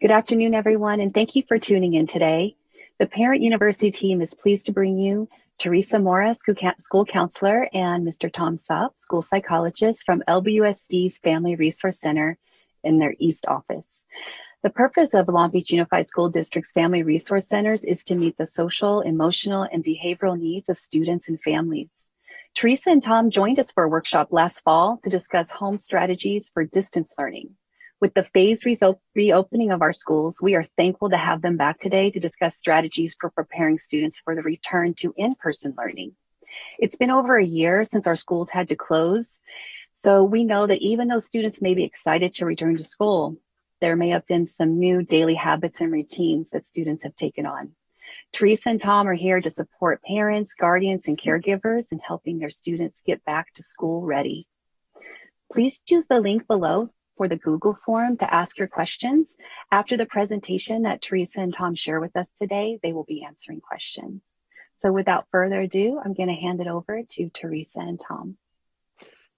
Good afternoon, everyone, and thank you for tuning in today. The Parent University team is pleased to bring you Teresa Mora, school counselor, and Mr. Tom Sopp, school psychologist from LBUSD's Family Resource Center in their East office. The purpose of Long Beach Unified School District's Family Resource Centers is to meet the social, emotional, and behavioral needs of students and families. Teresa and Tom joined us for a workshop last fall to discuss home strategies for distance learning. With the phased reopening of our schools, we are thankful to have them back today to discuss strategies for preparing students for the return to in-person learning. It's been over a year since our schools had to close, so we know that even though students may be excited to return to school, there may have been some new daily habits and routines that students have taken on. Teresa and Tom are here to support parents, guardians, and caregivers in helping their students get back to school ready. Please use the link below for the Google form to ask your questions. After the presentation that Teresa and Tom share with us today, they will be answering questions. So without further ado, I'm going to hand it over to Teresa and Tom.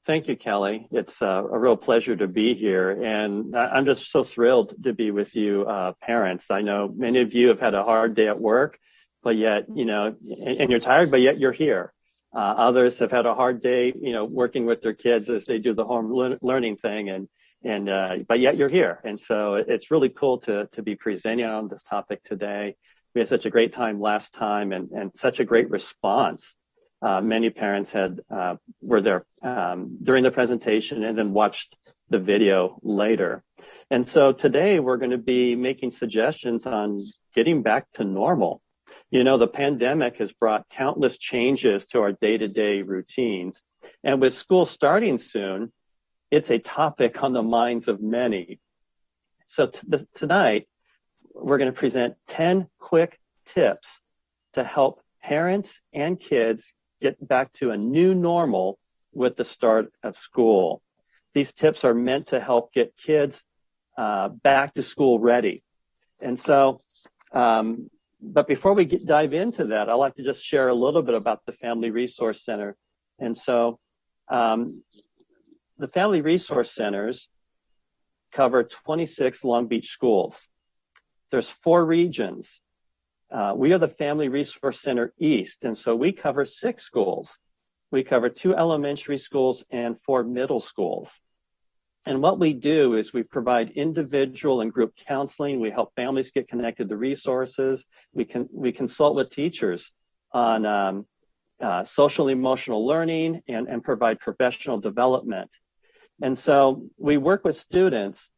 Thank you, Kelly. It's a real pleasure to be here. And I'm just so thrilled to be with you parents. I know many of you have had a hard day at work, but yet, and you're tired, but yet you're here. Others have had a hard day, working with their kids as they do the home learning thing. But yet you're here. And so it's really cool to be presenting on this topic today. We had such a great time last time and such a great response. Many parents were there during the presentation and then watched the video later. And so today we're going to be making suggestions on getting back to normal. The pandemic has brought countless changes to our day-to-day routines. And with school starting soon, it's a topic on the minds of many. So tonight, we're going to present 10 quick tips to help parents and kids get back to a new normal with the start of school. These tips are meant to help get kids back to school ready. And so, but before we dive into that, I'd like to just share a little bit about the Family Resource Center. And so, the Family Resource Centers cover 26 Long Beach schools. There's 4 regions. We are the Family Resource Center East, and so we cover 6 schools. We cover 2 elementary schools and 4 middle schools. And what we do is we provide individual and group counseling. We help families get connected to resources. We consult with teachers on social emotional learning and provide professional development. And so we work with students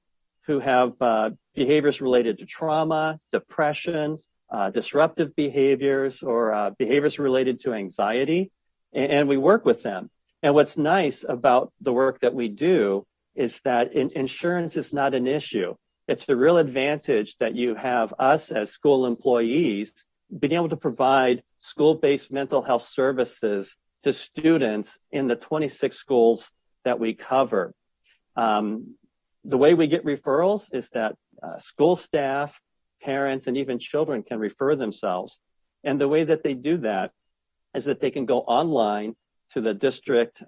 who have behaviors related to trauma, depression, disruptive behaviors, or behaviors related to anxiety, and we work with them. And what's nice about the work that we do is that insurance is not an issue. It's a real advantage that you have us as school employees being able to provide school-based mental health services to students in the 26 schools that we cover. The way we get referrals is that school staff, parents, and even children can refer themselves. And the way that they do that is that they can go online to the district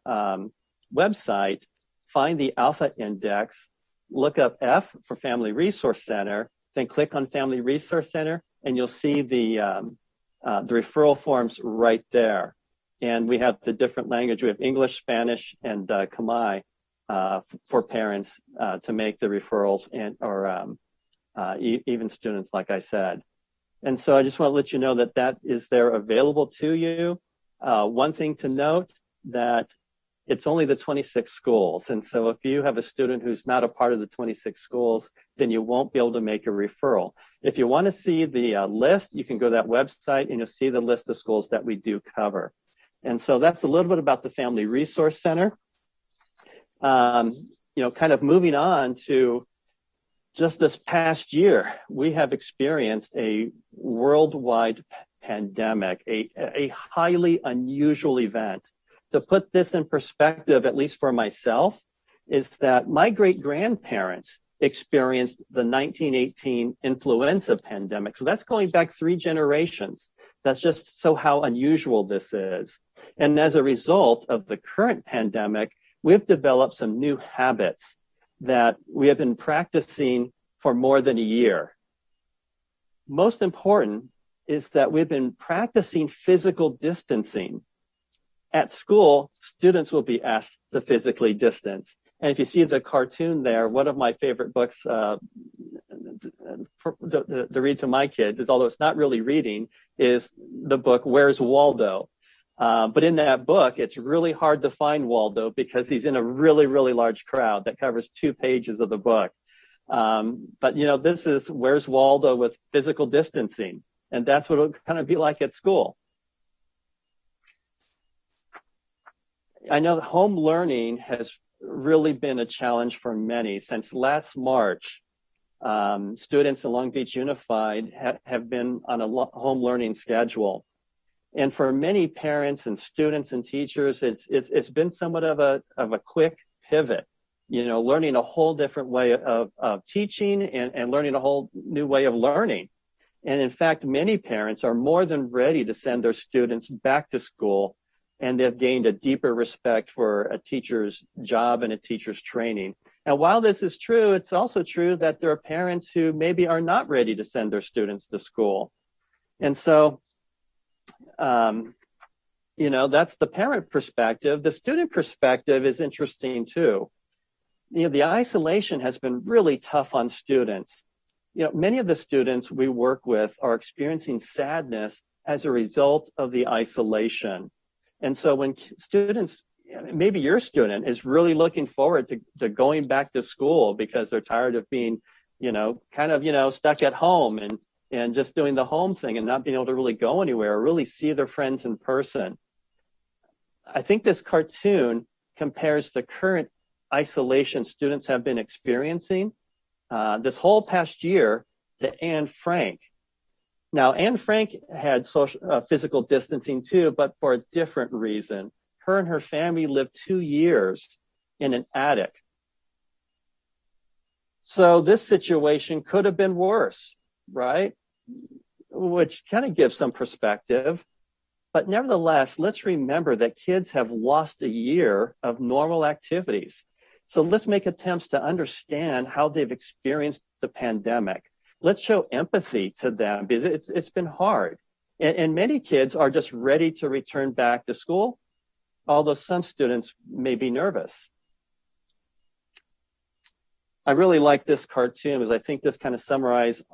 website, find the Alpha Index, look up F for Family Resource Center, then click on Family Resource Center, and you'll see the referral forms right there. And we have the different language. We have English, Spanish, and Khmer for parents to make the referrals or even students, like I said. And so I just want to let you know that that is there available to you. One thing to note, that it's only the 26 schools. And so if you have a student who's not a part of the 26 schools, then you won't be able to make a referral. If you want to see the list, you can go to that website and you'll see the list of schools that we do cover. And so that's a little bit about the Family Resource Center. Kind of moving on to just this past year, we have experienced a worldwide pandemic, a highly unusual event. To put this in perspective, at least for myself, is that my great-grandparents experienced the 1918 influenza pandemic. So that's going back 3 generations. That's just so how unusual this is. And as a result of the current pandemic, we've developed some new habits that we have been practicing for more than a year. Most important is that we've been practicing physical distancing. At school, students will be asked to physically distance. And if you see the cartoon there, one of my favorite books to read to my kids, is, although it's not really reading, is the book Where's Waldo? But in that book, it's really hard to find Waldo because he's in a really, really large crowd that covers 2 pages of the book. But, you know, this is Where's Waldo with physical distancing. And that's what it'll kind of be like at school. I know home learning has really been a challenge for many. Since last March, students in Long Beach Unified have been on a home learning schedule. And for many parents and students and teachers, it's been somewhat of a quick pivot, you know, learning a whole different way of teaching and learning a whole new way of learning. And in fact, many parents are more than ready to send their students back to school, and they've gained a deeper respect for a teacher's job and a teacher's training. And while this is true, it's also true that there are parents who maybe are not ready to send their students to school. And so, you know, that's the parent perspective. The student perspective is interesting too. You know, the isolation has been really tough on students. You know, many of the students we work with are experiencing sadness as a result of the isolation. And so when students, maybe your student is really looking forward to going back to school because they're tired of being, you know, kind of, you know, stuck at home and just doing the home thing and not being able to really go anywhere or really see their friends in person. I think this cartoon compares the current isolation students have been experiencing this whole past year to Anne Frank. Now, Anne Frank had physical distancing too, but for a different reason. Her and her family lived 2 years in an attic. So this situation could have been worse, right? Which kind of gives some perspective. But nevertheless, let's remember that kids have lost a year of normal activities. So let's make attempts to understand how they've experienced the pandemic. Let's show empathy to them because it's been hard. And many kids are just ready to return back to school, although some students may be nervous. I really like this cartoon because I think this kind of summarizes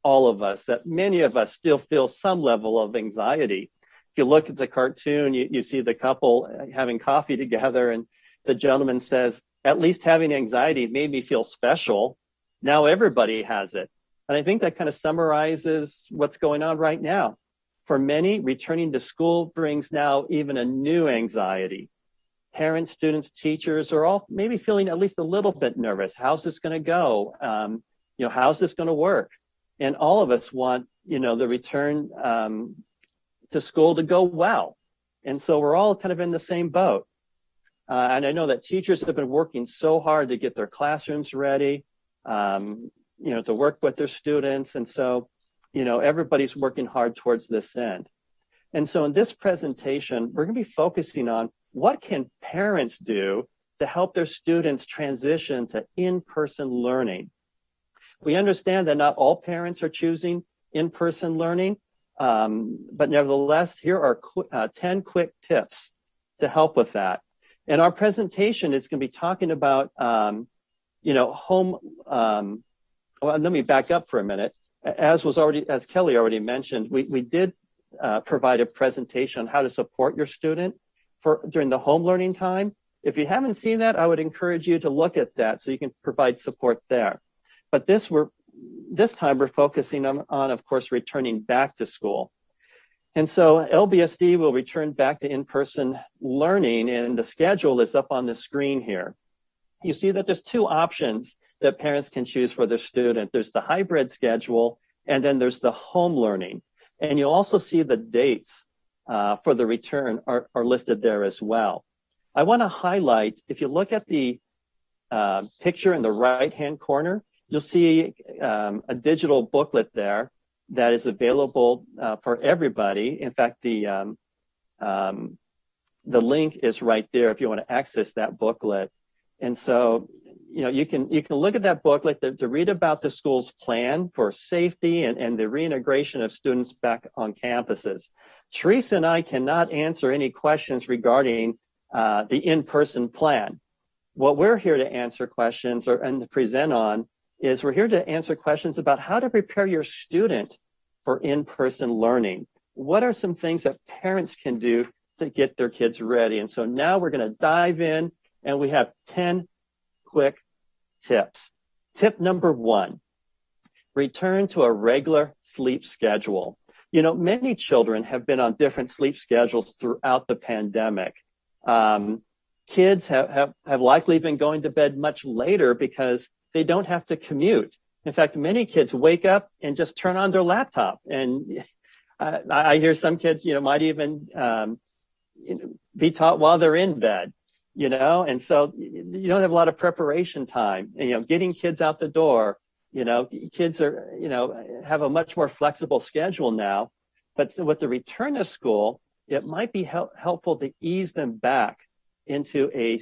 all of us, that many of us still feel some level of anxiety. If you look at the cartoon, you see the couple having coffee together, and the gentleman says, "At least having anxiety made me feel special. Now everybody has it." And I think that kind of summarizes what's going on right now. For many, returning to school brings now even a new anxiety. Parents, students, teachers are all maybe feeling at least a little bit nervous. How's this going to go? You know, how's this going to work? And all of us want, you know, the return to school to go well. And so we're all kind of in the same boat. And I know that teachers have been working so hard to get their classrooms ready, you know, to work with their students. And so, you know, everybody's working hard towards this end. And so in this presentation, we're going to be focusing on what can parents do to help their students transition to in-person learning. We understand that not all parents are choosing in-person learning, but nevertheless, here are 10 quick tips to help with that. And our presentation is going to be talking about, you know, home. Well, let me back up for a minute. As Kelly already mentioned, we did provide a presentation on how to support your student during the home learning time. If you haven't seen that, I would encourage you to look at that so you can provide support there. But this time we're focusing on, of course, returning back to school. And so LBUSD will return back to in-person learning, and the schedule is up on the screen here. You see that there's 2 options that parents can choose for their student. There's the hybrid schedule, and then there's the home learning. And you'll also see the dates for the return are listed there as well. I want to highlight, if you look at the picture in the right-hand corner, you'll see a digital booklet there that is available for everybody. In fact, the link is right there if you want to access that booklet. And so, you can look at that booklet to read about the school's plan for safety and the reintegration of students back on campuses. Teresa and I cannot answer any questions regarding the in-person plan. What we're here to answer questions and to present on is we're here to answer questions about how to prepare your student for in-person learning. What are some things that parents can do to get their kids ready? And so now we're going to dive in, and we have 10 quick tips. Tip number 1, return to a regular sleep schedule. Many children have been on different sleep schedules throughout the pandemic. Kids have likely been going to bed much later because they don't have to commute. In fact, many kids wake up and just turn on their laptop. And I hear some kids, might even be taught while they're in bed, and so you don't have a lot of preparation time. And, getting kids out the door, kids are, have a much more flexible schedule now. But with the return to school, it might be helpful to ease them back into a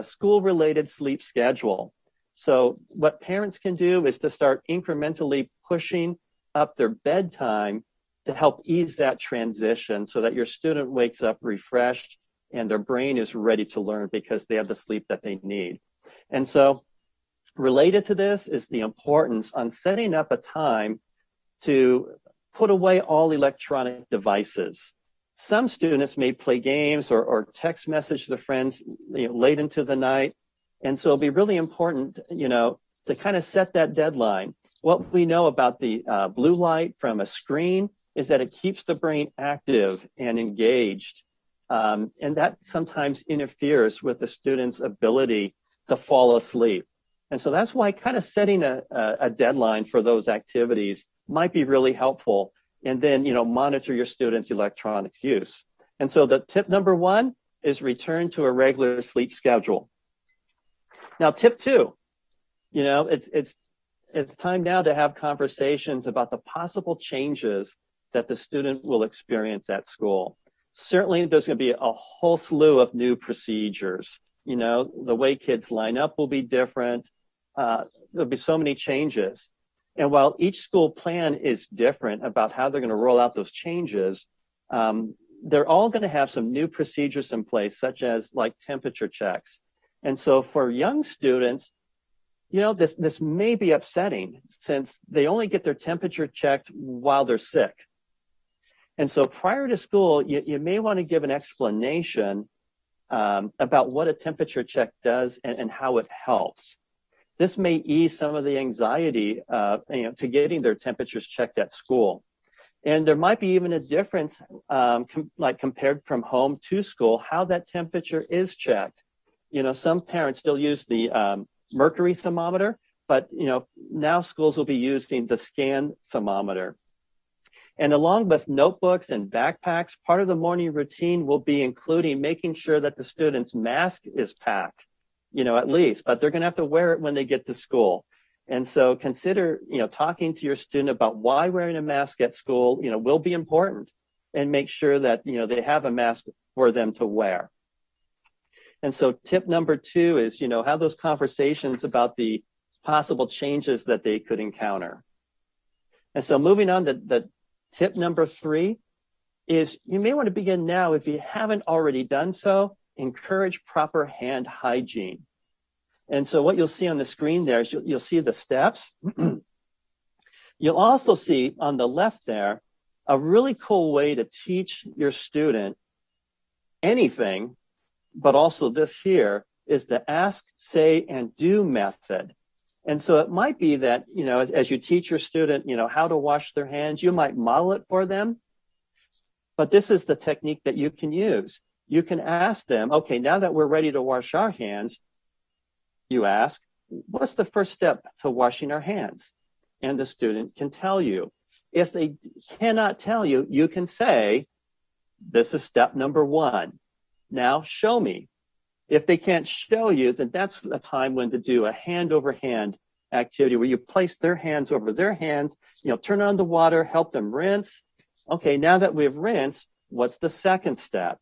school-related sleep schedule. So what parents can do is to start incrementally pushing up their bedtime to help ease that transition so that your student wakes up refreshed and their brain is ready to learn because they have the sleep that they need. And so related to this is the importance on setting up a time to put away all electronic devices. Some students may play games or text message their friends late into the night. And so it'll be really important, to kind of set that deadline. What we know about the blue light from a screen is that it keeps the brain active and engaged. And that sometimes interferes with the student's ability to fall asleep. And so that's why kind of setting a deadline for those activities might be really helpful. And then, monitor your students' electronics use. And so the tip number 1 is return to a regular sleep schedule. Now, tip 2, it's time now to have conversations about the possible changes that the student will experience at school. Certainly, there's going to be a whole slew of new procedures. The way kids line up will be different. There'll be so many changes. And while each school plan is different about how they're going to roll out those changes, they're all going to have some new procedures in place, such as like temperature checks. And so for young students, this may be upsetting since they only get their temperature checked while they're sick. And so prior to school, you may want to give an explanation about what a temperature check does and how it helps. This may ease some of the anxiety to getting their temperatures checked at school. And there might be even a difference, compared from home to school, how that temperature is checked. Some parents still use the mercury thermometer, but now schools will be using the scan thermometer. And along with notebooks and backpacks, part of the morning routine will be including making sure that the student's mask is packed, at least, but they're going to have to wear it when they get to school. And so consider, talking to your student about why wearing a mask at school, will be important, and make sure that, they have a mask for them to wear. And so tip number 2 is, have those conversations about the possible changes that they could encounter. And so moving on to the tip number 3 is you may want to begin now, if you haven't already done so, encourage proper hand hygiene. And so what you'll see on the screen there is you'll see the steps. You'll also see on the left there a really cool way to teach your student anything, but also this here is the ask, say, and do method. And so it might be that, as you teach your student, how to wash their hands, you might model it for them. But this is the technique that you can use. You can ask them, okay, now that we're ready to wash our hands, you ask, what's the first step to washing our hands? And the student can tell you. If they cannot tell you, you can say, this is step number 1. Now show me. If they can't show you, then that's a time when to do a hand-over-hand activity where you place their hands over their hands, turn on the water, help them rinse. Okay, now that we've rinsed, what's the second step?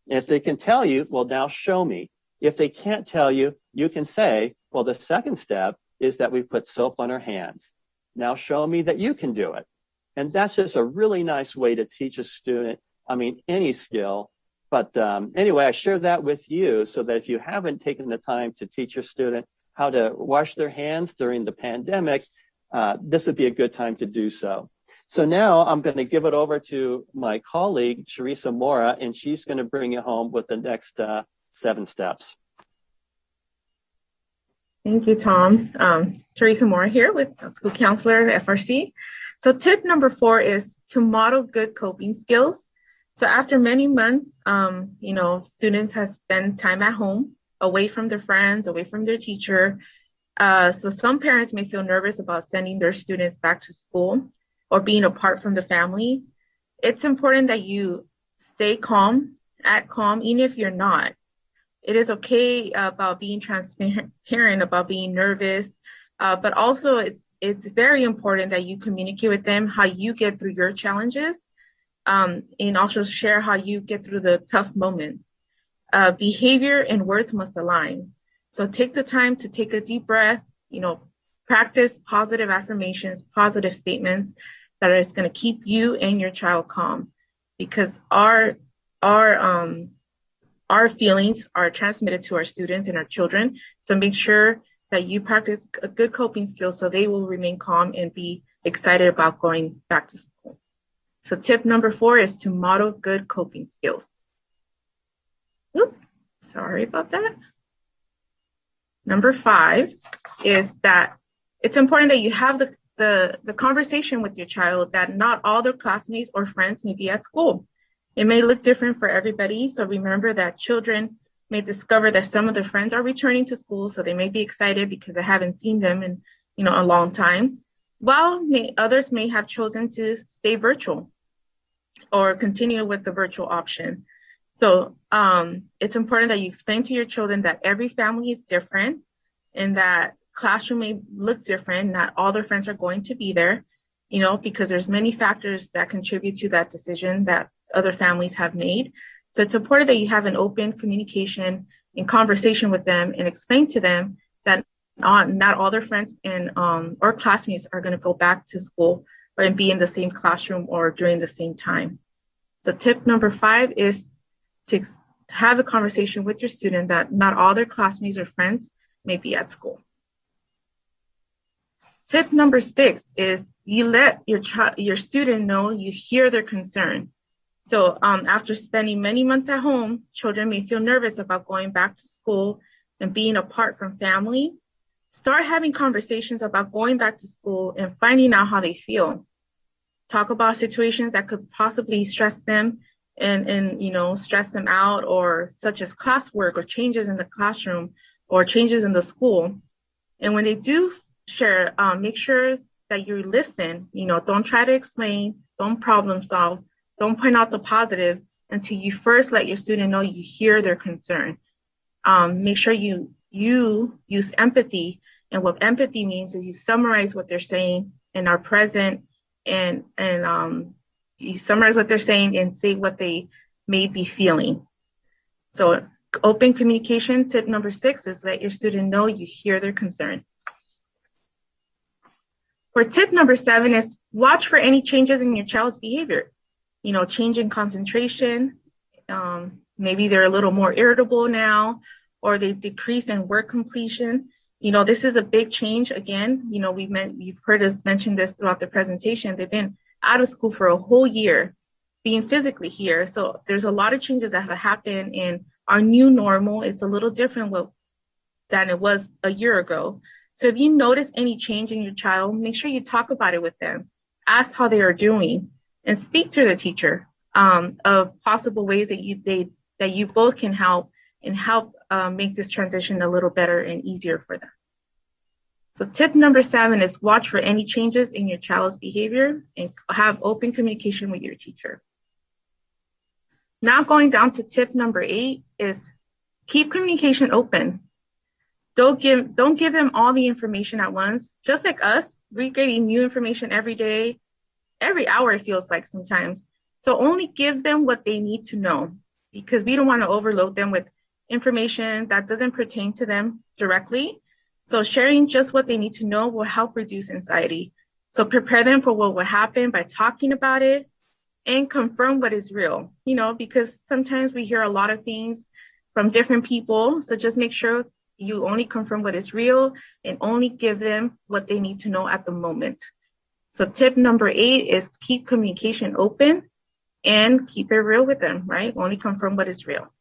If they can tell you, well, now show me. If they can't tell you, you can say, well, the second step is that we put soap on our hands. Now show me that you can do it. And that's just a really nice way to teach a student, any skill. But anyway, I share that with you so that if you haven't taken the time to teach your student how to wash their hands during the pandemic, this would be a good time to do so. So now I'm going to give it over to my colleague, Teresa Mora, and she's going to bring you home with the next 7 steps. Thank you, Tom. Teresa Mora here with school counselor at FRC. So tip number 4 is to model good coping skills. So after many months, students have spent time at home, away from their friends, away from their teacher. So some parents may feel nervous about sending their students back to school or being apart from the family. It's important that you stay calm, act calm, even if you're not. It is okay about being transparent, about being nervous, but also it's very important that you communicate with them how you get through your challenges, and also share how you get through the tough moments. Behavior and words must align. So take the time to take a deep breath, practice positive affirmations, positive statements that is going to keep you and your child calm, because our feelings are transmitted to our students and our children. So make sure that you practice a good coping skills so they will remain calm and be excited about going back to school. So tip number 4 is to model good coping skills. Oops, sorry about that. Number 5 is that it's important that you have the conversation with your child that not all their classmates or friends may be at school. It may look different for everybody. So remember that children may discover that some of their friends are returning to school. So they may be excited because they haven't seen them in, a long time. While others may have chosen to stay virtual or continue with the virtual option. So it's important that you explain to your children that every family is different and that classroom may look different. Not all their friends are going to be there, because there's many factors that contribute to that decision that other families have made. So it's important that you have an open communication and conversation with them and explain to them that not all their friends and or classmates are going to go back to school and be in the same classroom or during the same time. So tip number 5 is to have a conversation with your student that not all their classmates or friends may be at school. Tip number 6 is you let your student know you hear their concern. So after spending many months at home, children may feel nervous about going back to school and being apart from family. Start having conversations about going back to school and finding out how they feel. Talk about situations that could possibly stress them and stress them out, or such as classwork or changes in the classroom or changes in the school. And when they do share, make sure that you listen. Don't try to explain, don't problem solve, don't point out the positive until you first let your student know you hear their concern. Make sure you use empathy. And what empathy means is you summarize what they're saying and are present, and you summarize what they're saying and say what they may be feeling. So open communication, tip number 6 is let your student know you hear their concern. For tip number 7 is watch for any changes in your child's behavior. Change in concentration. Maybe they're a little more irritable now, or they've decreased in work completion. This is a big change. Again, you've heard us mention this throughout the presentation. They've been out of school for a whole year, being physically here. So there's a lot of changes that have happened, and our new normal is a little different than it was a year ago. So if you notice any change in your child, make sure you talk about it with them. Ask how they are doing, and speak to the teacher of possible ways that you both can help make this transition a little better and easier for them. So tip number 7 is watch for any changes in your child's behavior and have open communication with your teacher. Now going down to tip number 8 is keep communication open. Don't give them all the information at once. Just like us, we're getting new information every day, every hour it feels like sometimes. So only give them what they need to know, because we don't want to overload them with information that doesn't pertain to them directly. So sharing just what they need to know will help reduce anxiety. So prepare them for what will happen by talking about it and confirm what is real, because sometimes we hear a lot of things from different people. So just make sure you only confirm what is real and only give them what they need to know at the moment. So tip number 8 is keep communication open and keep it real with them, right? Only confirm what is real.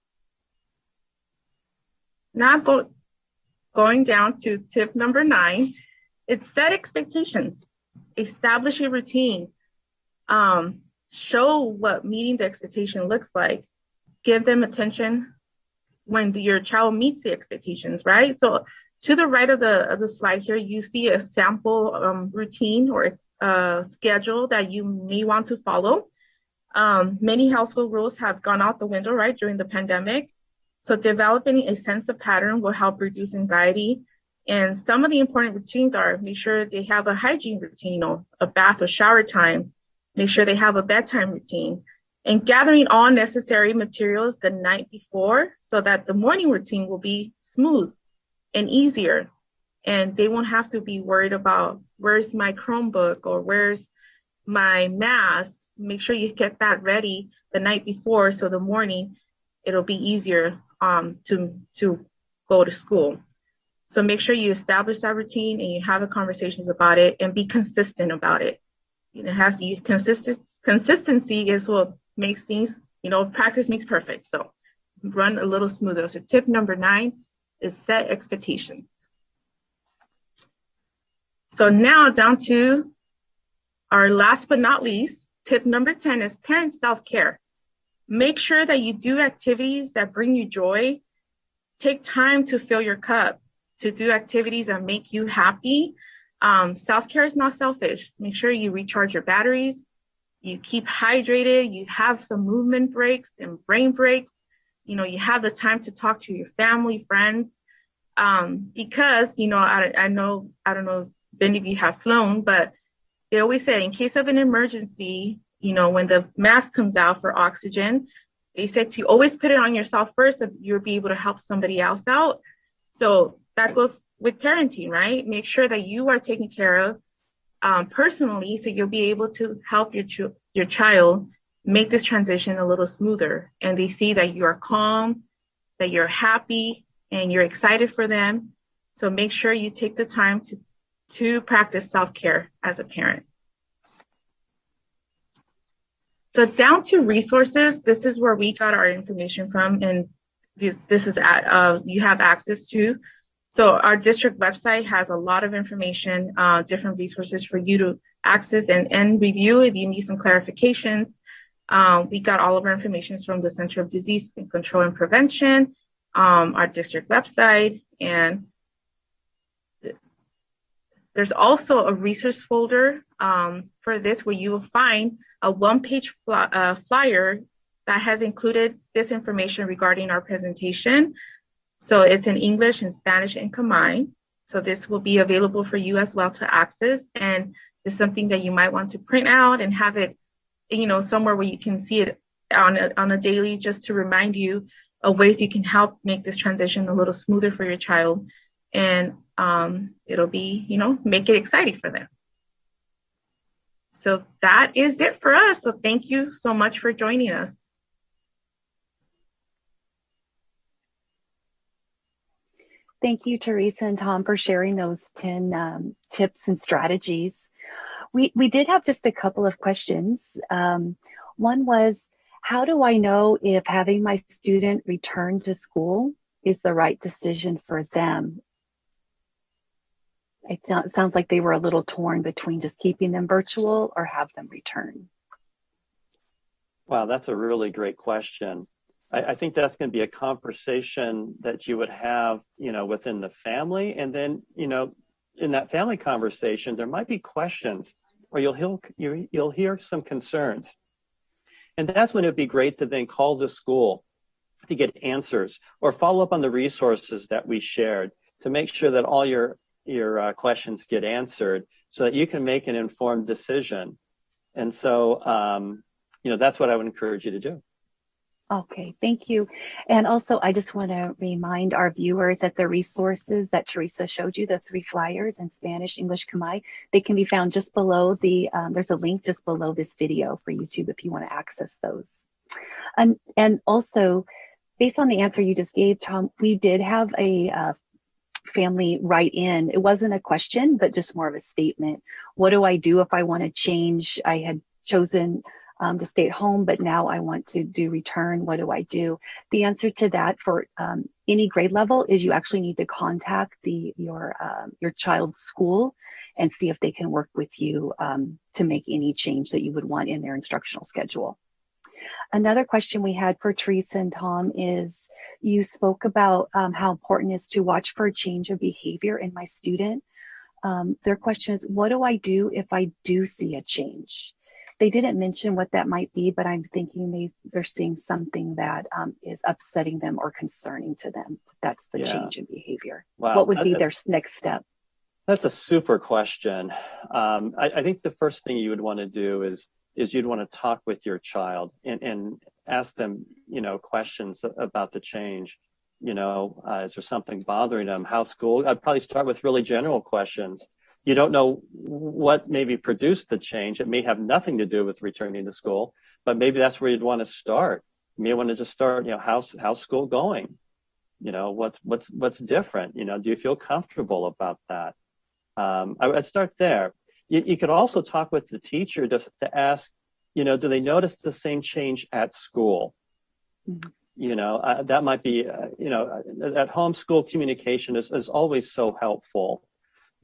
Now going down to tip number 9, it's set expectations, establish a routine, show what meeting the expectation looks like, give them attention when your child meets the expectations, right? So to the right of the slide here, you see a sample routine or schedule that you may want to follow. Many household rules have gone out the window, right, during the pandemic. So developing a sense of pattern will help reduce anxiety. And some of the important routines are make sure they have a hygiene routine or a bath or shower time, make sure they have a bedtime routine, and gathering all necessary materials the night before so that the morning routine will be smooth and easier. And they won't have to be worried about where's my Chromebook or where's my mask. Make sure you get that ready the night before so the morning it'll be easier to go to school. So make sure you establish that routine and you have the conversations about it and be consistent about it. Consistency is what makes things, practice makes perfect. So run a little smoother. So tip number 9 is set expectations. So now down to our last but not least, tip number 10 is parent self-care. Make sure that you do activities that bring you joy. Take time to fill your cup, to do activities that make you happy. Self-care is not selfish. Make sure you recharge your batteries, you keep hydrated, you have some movement breaks and brain breaks. You have the time to talk to your family, friends, because, I don't know if any of you have flown, but they always say in case of an emergency, when the mask comes out for oxygen, they said to always put it on yourself first so that you'll be able to help somebody else out. So that goes with parenting, right? Make sure that you are taken care of personally, so you'll be able to help your child make this transition a little smoother. And they see that you are calm, that you're happy, and you're excited for them. So make sure you take the time to practice self-care as a parent. So down to resources, this is where we got our information from, and this is you have access to. So our district website has a lot of information, different resources for you to access and review if you need some clarifications. We got all of our information from the Center of Disease Control and Prevention, our district website, and there's also a resource folder for this where you will find a one-page flyer that has included this information regarding our presentation. So it's in English and Spanish and combined. So this will be available for you as well to access. And it's something that you might want to print out and have it, somewhere where you can see it on a daily, just to remind you of ways you can help make this transition a little smoother for your child. And it'll be, make it exciting for them. So that is it for us. So thank you so much for joining us. Thank you, Teresa and Tom, for sharing those 10 tips and strategies. We did have just a couple of questions. One was, how do I know if having my student return to school is the right decision for them? It sounds like they were a little torn between just keeping them virtual or have them return. Wow, that's a really great question. I think that's going to be a conversation that you would have, within the family. And then, in that family conversation, there might be questions, or you'll hear some concerns. And that's when it'd be great to then call the school to get answers or follow up on the resources that we shared to make sure that all your questions get answered so that you can make an informed decision. And so, that's what I would encourage you to do. Okay, thank you. And also, I just want to remind our viewers that the resources that Teresa showed you, the 3 flyers in Spanish, English, Khmer, they can be found just below the, there's a link just below this video for YouTube if you want to access those. And also, based on the answer you just gave, Tom, we did have a family write in. It wasn't a question, but just more of a statement. What do I do if I want to change? I had chosen to stay at home, but now I want to do return. What do I do? The answer to that for any grade level is you actually need to contact your child's school and see if they can work with you to make any change that you would want in their instructional schedule. Another question we had for Teresa and Tom is, you spoke about how important it is to watch for a change of behavior in my student. Their question is, what do I do if I do see a change? They didn't mention what that might be, but I'm thinking they're seeing something that is upsetting them or concerning to them. That's the change in behavior. Wow. What would be their next step? That's a super question. I think the first thing you would want to do is you'd want to talk with your child and ask them, questions about the change. Is there something bothering them? How's school? I'd probably start with really general questions. You don't know what maybe produced the change. It may have nothing to do with returning to school, but maybe that's where you'd want to start. You may want to just start, how's school going? What's different? Do you feel comfortable about that? I'd start there. You could also talk with the teacher to ask, do they notice the same change at school? Mm-hmm. That might be, at home school communication is always so helpful.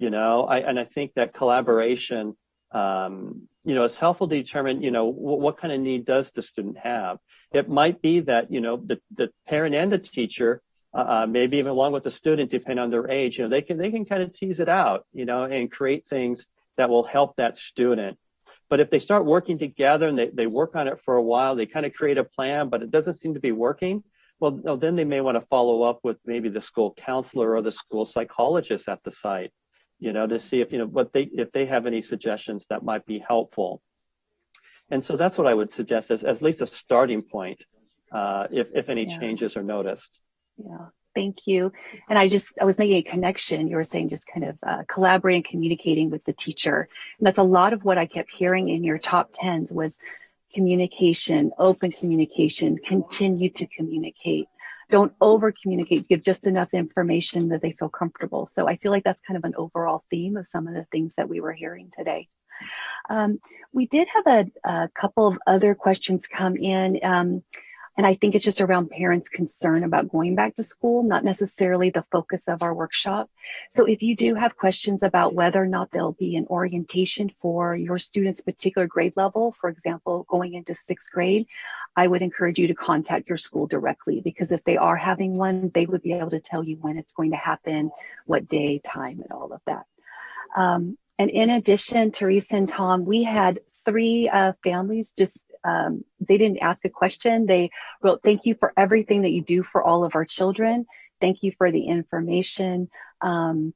I think that collaboration, is helpful to determine, what kind of need does the student have? It might be that, the parent and the teacher, maybe even along with the student, depending on their age, they can kind of tease it out, and create things that will help that student. But if they start working together and they work on it for a while, they kind of create a plan, but it doesn't seem to be working, well, then they may want to follow up with maybe the school counselor or the school psychologist at the site, to see if they have any suggestions that might be helpful. And so that's what I would suggest as at least a starting point, if any changes are noticed. Yeah, thank you. And I was making a connection. You were saying just kind of collaborating, communicating with the teacher. And that's a lot of what I kept hearing in your top 10s was communication, open communication, continue to communicate. Don't over communicate, give just enough information that they feel comfortable. So I feel like that's kind of an overall theme of some of the things that we were hearing today. We did have a couple of other questions come in. And I think it's just around parents' concern about going back to school, not necessarily the focus of our workshop. So if you do have questions about whether or not there'll be an orientation for your student's particular grade level, for example, going into 6th grade, I would encourage you to contact your school directly, because if they are having one, they would be able to tell you when it's going to happen, what day, time, and all of that. And in addition, Teresa and Tom, we had 3 families just they didn't ask a question. They wrote, thank you for everything that you do for all of our children. Thank you for the information. And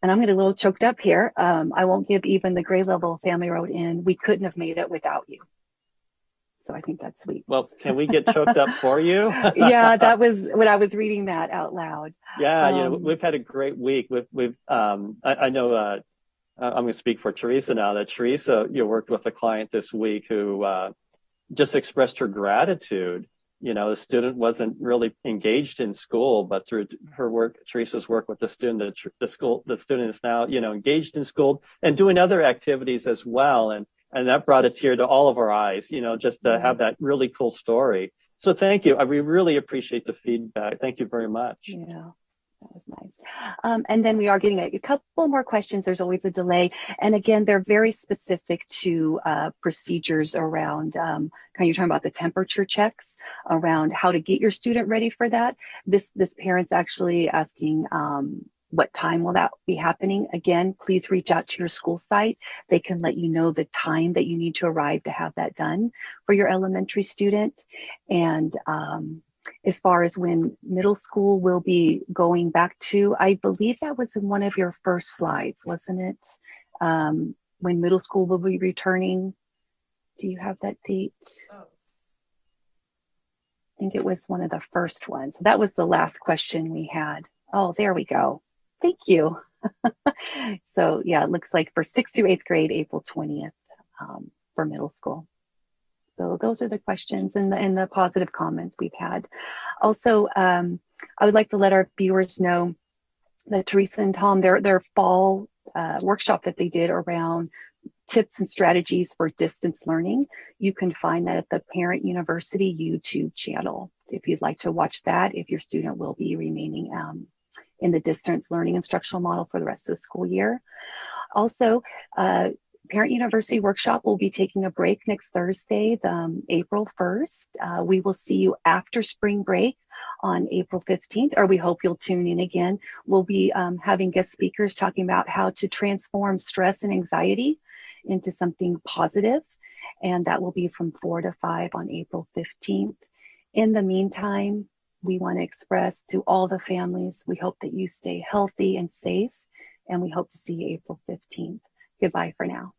I'm getting a little choked up here. I won't give even the grade level family wrote in, we couldn't have made it without you. So I think that's sweet. Well, can we get choked up for you? Yeah, that was when I was reading that out loud. Yeah, we've had a great week. I know I'm going to speak for Teresa now, that Teresa, worked with a client this week who just expressed her gratitude. The student wasn't really engaged in school, but through her work, Teresa's work with the student, the student is now, engaged in school and doing other activities as well. And that brought a tear to all of our eyes, just to have that really cool story. So thank you. We really appreciate the feedback. Thank you very much. Yeah. That was nice. And then we are getting a couple more questions. There's always a delay. And again, they're very specific to procedures around, you're talking about the temperature checks, around how to get your student ready for that. This parent's actually asking, what time will that be happening? Again, please reach out to your school site. They can let you know the time that you need to arrive to have that done for your elementary student. And as far as when middle school will be going back to, I believe that was in one of your first slides, wasn't it? When middle school will be returning. Do you have that date? think it was one of the first ones. So that was the last question we had. Oh, there we go. Thank you. So yeah, it looks like for 6th to 8th grade, April 20th for middle school. So those are the questions and the positive comments we've had. Also, I would like to let our viewers know that Teresa and Tom, their fall workshop that they did around tips and strategies for distance learning, you can find that at the Parent University YouTube channel. If you'd like to watch that, if your student will be remaining in the distance learning instructional model for the rest of the school year. Also, Parent University Workshop will be taking a break next Thursday, April 1st. We will see you after spring break on April 15th, or we hope you'll tune in again. We'll be having guest speakers talking about how to transform stress and anxiety into something positive, and that will be from 4 to 5 on April 15th. In the meantime, we want to express to all the families, we hope that you stay healthy and safe, and we hope to see you April 15th. Goodbye for now.